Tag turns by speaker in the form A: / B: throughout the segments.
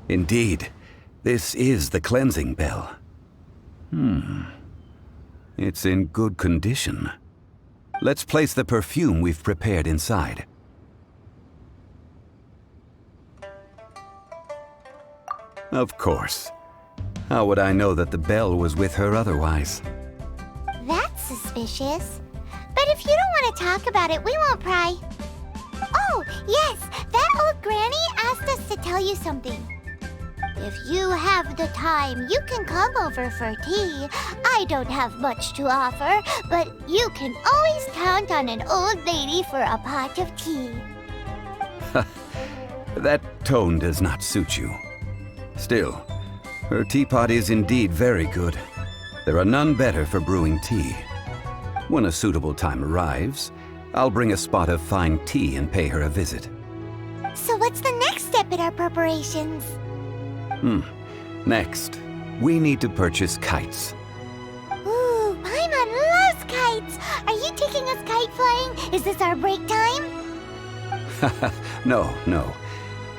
A: Indeed, this is the cleansing bell. It's in good condition. Let's place the perfume we've prepared inside. Of course. How would I know that the bell was with her otherwise?
B: That's suspicious. But if you don't want to talk about it, we won't pry. Oh, yes, that old granny asked us to tell you something. If you have the time, you can come over for tea. I don't have much to offer, but you can always count on an old lady for a pot of tea.
A: That tone does not suit you. Still, her teapot is indeed very good. There are none better for brewing tea. When a suitable time arrives, I'll bring a spot of fine tea and pay her a visit.
B: So what's the next step in our preparations?
A: Next, we need to purchase kites.
B: Ooh, Paimon loves kites! Are you taking us kite flying? Is this our break time?
A: No.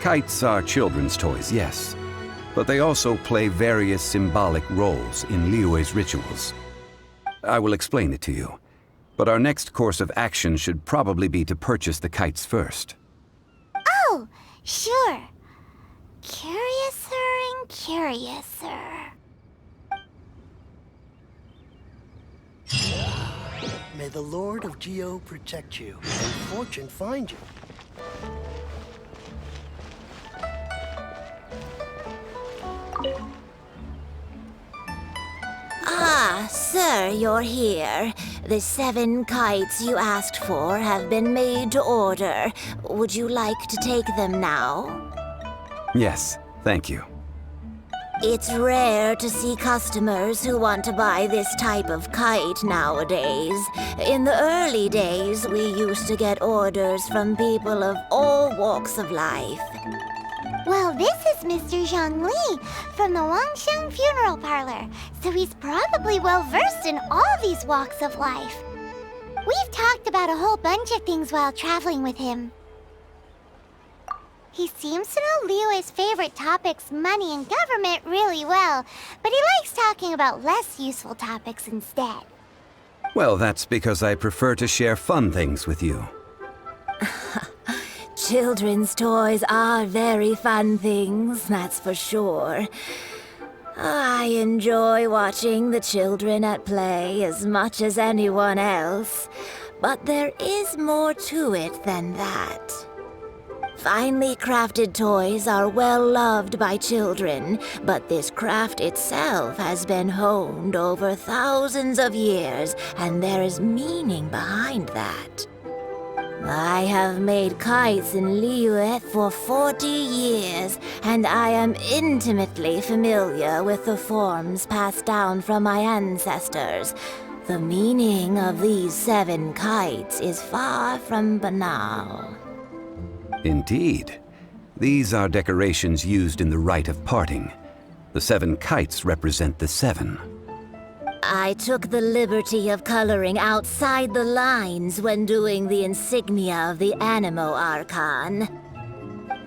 A: Kites are children's toys, yes. But they also play various symbolic roles in Liyue's rituals. I will explain it to you. But our next course of action should probably be to purchase the kites first.
B: Oh, sure. Curiouser and curiouser.
C: May the Lord of Geo protect you and fortune find you.
D: Ah, sir, you're here. The 7 kites you asked for have been made to order. Would you like to take them now?
A: Yes, thank you.
D: It's rare to see customers who want to buy this type of kite nowadays. In the early days, we used to get orders from people of all walks of life.
B: Well, this is Mr. Zhongli from the Wangsheng Funeral Parlor, so he's probably well-versed in all these walks of life. We've talked about a whole bunch of things while traveling with him. He seems to know Liyue's favorite topics, money and government, really well, but he likes talking about less useful topics instead.
A: Well, that's because I prefer to share fun things with you.
D: Children's toys are very fun things, that's for sure. I enjoy watching the children at play as much as anyone else, but there is more to it than that. Finely crafted toys are well loved by children, but this craft itself has been honed over thousands of years, and there is meaning behind that. I have made kites in Liyue for 40 years, and I am intimately familiar with the forms passed down from my ancestors. The meaning of these 7 kites is far from banal.
A: Indeed. These are decorations used in the rite of parting. The 7 kites represent the 7.
D: I took the liberty of coloring outside the lines when doing the insignia of the Animo Archon.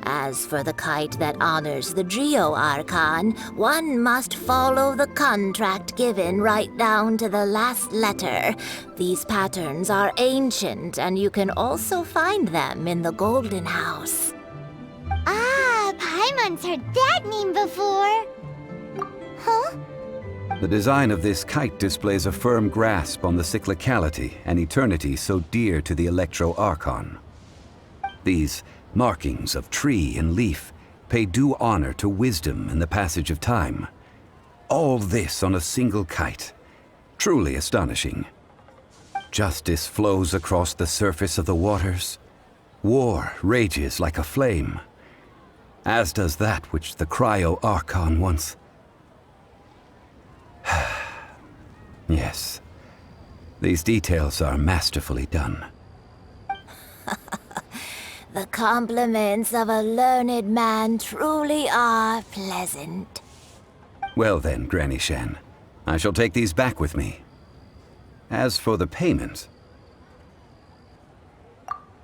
D: As for the kite that honors the Geo Archon, one must follow the contract given right down to the last letter. These patterns are ancient, and you can also find them in the Golden House.
B: Ah, Paimon's heard that name before. Huh?
A: The design of this kite displays a firm grasp on the cyclicality and eternity so dear to the Electro Archon. These markings of tree and leaf pay due honor to wisdom and the passage of time. All this on a single kite. Truly astonishing. Justice flows across the surface of the waters. War rages like a flame. As does that which the Cryo Archon once... Yes. These details are masterfully done.
D: The compliments of a learned man truly are pleasant.
A: Well then, Granny Shan, I shall take these back with me. As for the payment...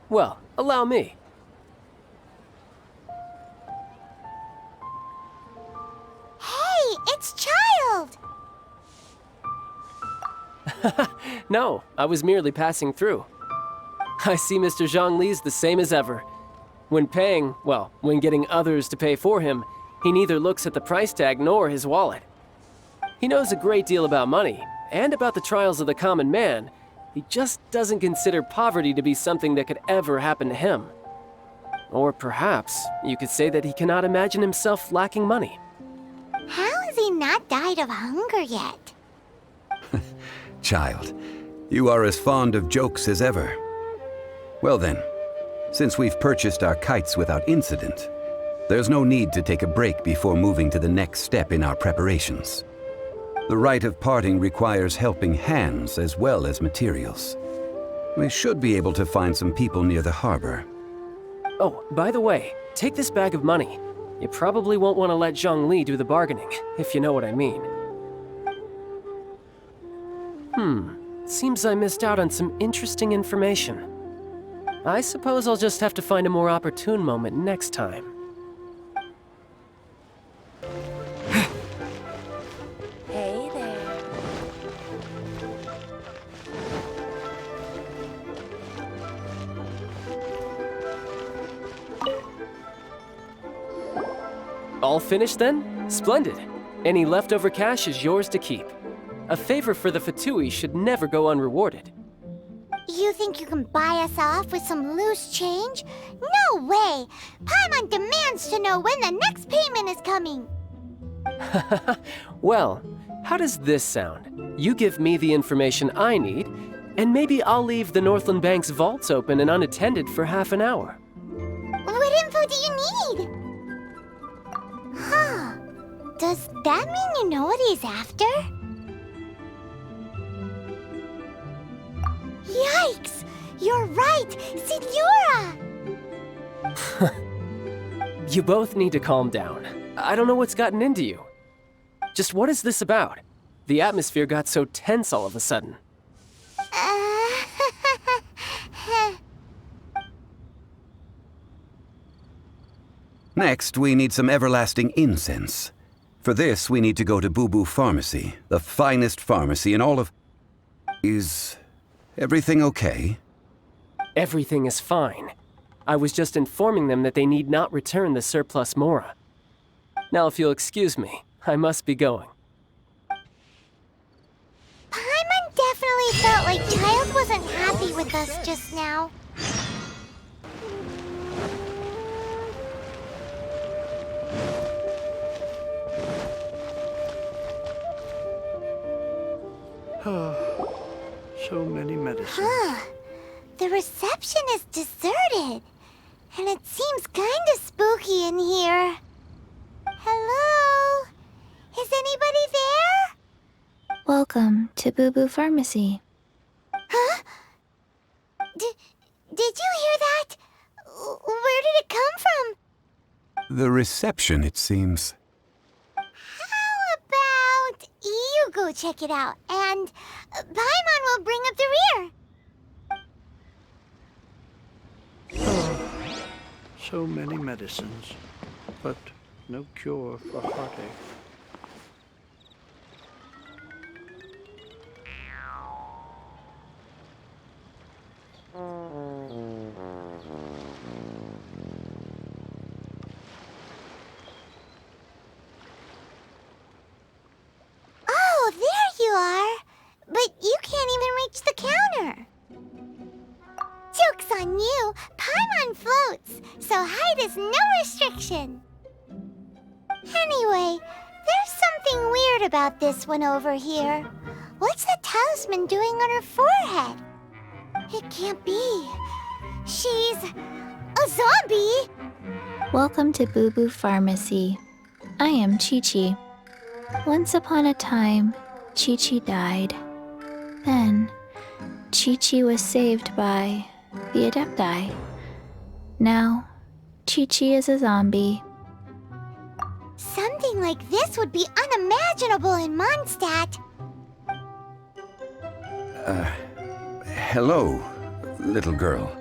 E: Well, allow me. No, I was merely passing through. I see Mr. Zhongli's the same as ever. When paying, well, when getting others to pay for him, he neither looks at the price tag nor his wallet. He knows a great deal about money, and about the trials of the common man. He just doesn't consider poverty to be something that could ever happen to him. Or perhaps you could say that he cannot imagine himself lacking money.
B: How has he not died of hunger yet?
A: Child, you are as fond of jokes as ever. Well then, since we've purchased our kites without incident, there's no need to take a break before moving to the next step in our preparations. The rite of parting requires helping hands as well as materials. We should be able to find some people near the harbor.
E: Oh, by the way, take this bag of money. You probably won't want to let Zhongli do the bargaining, if you know what I mean. Seems I missed out on some interesting information. I suppose I'll just have to find a more opportune moment next time.
D: Hey there.
E: All finished then? Splendid. Any leftover cash is yours to keep. A favor for the Fatui should never go unrewarded.
B: You think you can buy us off with some loose change? No way! Paimon demands to know when the next payment is coming.
E: Well, how does this sound? You give me the information I need, and maybe I'll leave the Northland Bank's vaults open and unattended for half an hour.
B: What info do you need? Huh. Does that mean you know what he's after? Yikes! You're right! Signora!
E: You both need to calm down. I don't know what's gotten into you. Just what is this about? The atmosphere got so tense all of a sudden.
A: Next, we need some Everlasting Incense. For this, we need to go to Bubu Pharmacy, the finest pharmacy in all of... Is everything okay?
E: Everything is fine. I was just informing them that they need not return the surplus mora. Now, if you'll excuse me, I must be going.
B: Paimon definitely felt like Childe wasn't happy with us just now.
C: So many medicines.
B: Huh. The reception is deserted. And it seems kinda spooky in here. Hello? Is anybody there?
F: Welcome to Bubu Pharmacy.
B: Huh? Did you hear that? Where did it come from?
A: The reception, it seems.
B: How about you go check it out, and Paimon will bring up the rear.
C: So many medicines, but no cure for heartache.
B: Oh, there you are. But you can't even reach the counter. Joke's on you. Paimon floats, so height is no restriction. Anyway, there's something weird about this one over here. What's the talisman doing on her forehead? It can't be. She's a zombie.
F: Welcome to Bubu Pharmacy. I am Qiqi. Once upon a time, Qiqi died. Then, Qiqi was saved by the Adepti. Now, Qiqi is a zombie.
B: Something like this would be unimaginable in Mondstadt.
A: Hello, little girl.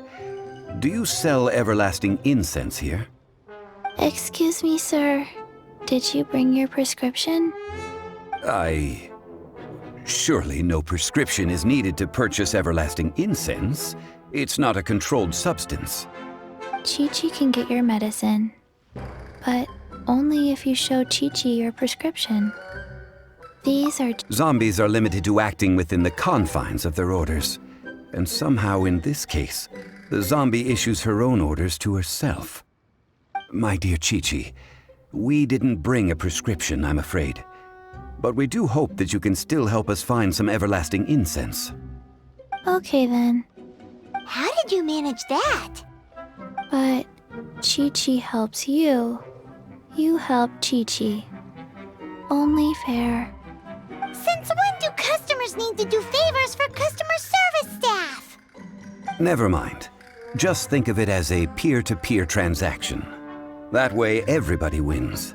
A: Do you sell Everlasting Incense here?
F: Excuse me, sir. Did you bring your prescription?
A: Surely no prescription is needed to purchase Everlasting Incense. It's not a controlled substance.
F: Qiqi can get your medicine, but only if you show Qiqi your prescription. These are...
A: Zombies are limited to acting within the confines of their orders. And somehow in this case, the zombie issues her own orders to herself. My dear Qiqi, we didn't bring a prescription, I'm afraid. But we do hope that you can still help us find some Everlasting Incense.
F: Okay then,
B: How did you manage that?
F: but Qiqi helps you. You help Qiqi. Only fair.
B: Since when do customers need to do favors for customer service staff?
A: Never mind. Just think of it as a peer-to-peer transaction. That way everybody wins.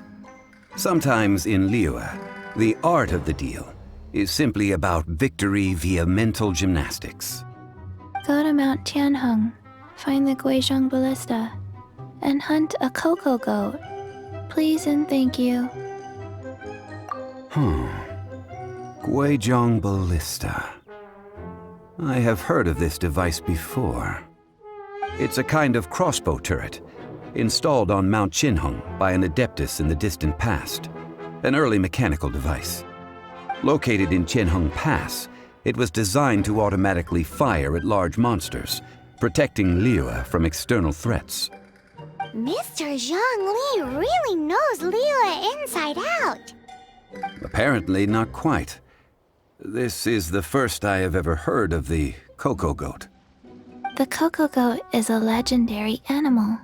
A: Sometimes in Liyue, the art of the deal is simply about victory via mental gymnastics.
F: Go to Mount Tianheng, find the Guizhong Ballista, and hunt a cocoa goat. Please and thank you.
A: Guizhong Ballista. I have heard of this device before. It's a kind of crossbow turret, installed on Mount Qinheng by an adeptus in the distant past, an early mechanical device. Located in Qianheng Pass, it was designed to automatically fire at large monsters, protecting Liyue from external threats.
B: Mr. Zhongli really knows Liyue inside out.
A: Apparently not quite. This is the first I have ever heard of the cocoa goat.
F: The cocoa goat is a legendary animal,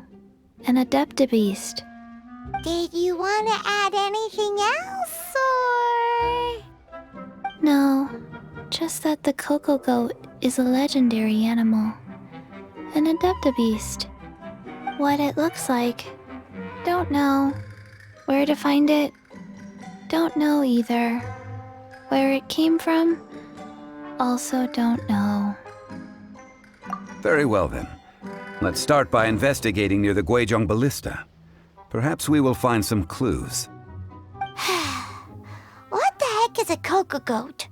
F: an adeptabeast.
B: Did you want to add anything else, or...?
F: No, just that the cocoa goat is a legendary animal, an adeptabeast. What it looks like, don't know. Where to find it, don't know either. Where it came from, also don't know.
A: Very well then. Let's start by investigating near the Guizhong Ballista. Perhaps we will find some clues.
B: What the heck is a cocoa goat?